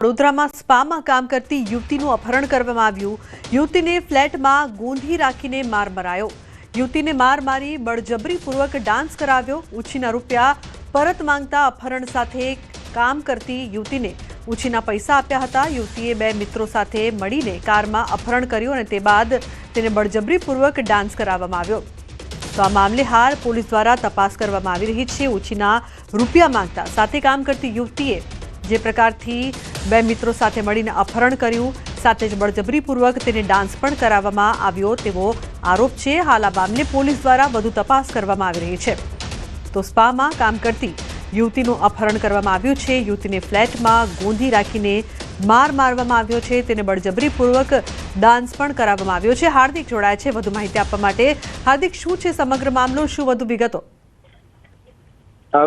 વડોદરામાં સ્પામાં કામ કરતી યુવતીનું અપહરણ કરવામાં આવ્યું। યુવતીને ફ્લેટમાં ગોંધી રાખીને માર મરાયો। યુવતીને માર મારી બળજબરીપૂર્વક ડાન્સ કરાવ્યો। ઉછીના રૂપિયા પરત માંગતા અપહરણ સાથે કામ કરતી યુવતીને ઉછીના પૈસા આપ્યા હતા। યુવતીએ બે મિત્રો સાથે મળીને કારમાં અપહરણ કર્યું અને તે બાદ તેને બળજબરીપૂર્વક ડાન્સ કરાવવામાં આવ્યો। તો આ મામલે હાલ પોલીસ દ્વારા તપાસ કરવામાં આવી રહી છે। ઉછીના રૂપિયા માંગતા સાથે કામ કરતી યુવતીએ જે પ્રકારથી બે મિત્રો સાથે મળીને અપહરણ કર્યું, સાથે જ બળજબરીપૂર્વક તેને ડાન્સ પણ કરાવવામાં આવ્યો તેવો આરોપ છે। હાલ આ મામલે પોલીસ દ્વારા વધુ તપાસ કરવામાં આવી રહી છે। તો સ્પામાં કામ કરતી યુવતીનું અપહરણ કરવામાં આવ્યું છે। યુવતીને ફ્લેટમાં ગોંધી રાખીને માર મારવામાં આવ્યો છે, તેને બળજબરીપૂર્વક ડાન્સ પણ કરાવવામાં આવ્યો છે। હાર્દિક જોડાયા છે વધુ માહિતી આપવા માટે। હાર્દિક, શું છે સમગ્ર મામલો, શું વધુ વિગતો?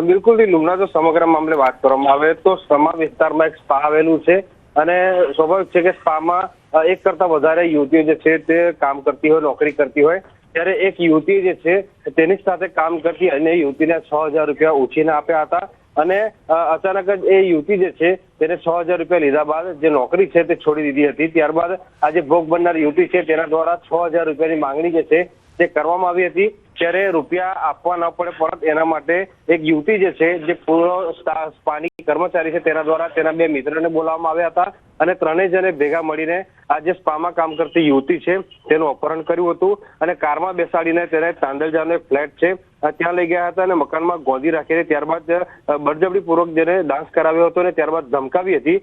બિલકુલ લુમના, જો સમગ્ર મામલે વાત કરવામાં આવે તો સમા વિસ્તારમાં એક સ્પા આવેલું છે અને સ્વાભાવિક છે કે સ્પામાં એક કરતા વધારે યુવતીઓ જે છે તે કામ કરતી હોય, નોકરી કરતી હોય, ત્યારે એક યુવતી જે છે તેની સાથે કામ કરતી અને યુવતીને 6,000 રૂપિયા ઉછીને આપ્યા હતા અને અચાનક જ એ યુવતી જે છે તેને 6,000 રૂપિયા લીધા બાદ જે નોકરી છે તે છોડી દીધી હતી। ત્યારબાદ આ જે ભોગ બનનાર યુવતી છે તેના દ્વારા 6,000 રૂપિયાની માંગણી જે છે તે કરવામાં આવી હતી। ત્યારે રૂપિયા આપવા ન પડે પરત એના માટે એક યુવતી જે છે, જે પૂર્વ સ્પાની કર્મચારી છે, તેના દ્વારા તેના બે મિત્રને બોલાવવામાં આવ્યા હતા અને ત્રણેય જણે ભેગા મળીને આ જે સ્પામાં કામ કરતી યુવતી છે તેનું અપહરણ કર્યું હતું અને કારમાં બેસાડીને તેને તાંદલજાનો એક ફ્લેટ છે ત્યાં લઈ ગયા હતા અને મકાનમાં ગોંધી રાખીને ત્યારબાદ બળજબરીપૂર્વક જેને ડાન્સ કરાવ્યો હતો અને ત્યારબાદ ધમકાવી હતી।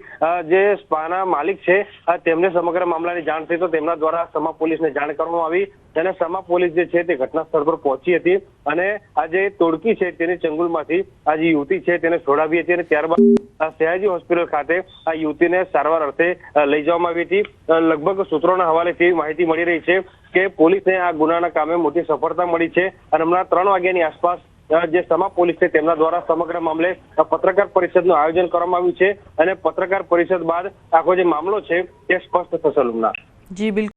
જે સ્પાના માલિક છે તેમને સમગ્ર મામલાની જાણ થઈ તો તેમના દ્વારા સમા પોલીસને જાણ કરવામાં આવી અને સમા પોલીસ જે છે તે ઘટના સ્થળ પર પહોંચી હતી અને આ જે તોડકી છે તેની ચંગુલમાંથી આ જે યુવતી છે તેને છોડાવી હતી અને ત્યારબાદ સયાજી હોસ્પિટલ ખાતે આ યુવતીને સારવાર અર્થે લઈ જવામાં આવી હતી। લગભગ સૂત્રોના હવાલેથી માહિતી મળી રહી છે કે પોલીસને આ ગુનાના કામે મોટી સફળતા મળી છે અને હમણાં 3 વાગ્યાની આસપાસ જે સમા પોલીસ છે તેમના દ્વારા સમગ્ર મામલે પત્રકાર પરિષદનું આયોજન કરવામાં આવ્યું છે અને પત્રકાર પરિષદ બાદ આખો જે મામલો છે તે સ્પષ્ટ થશે। લુમના જી બિલકુલ।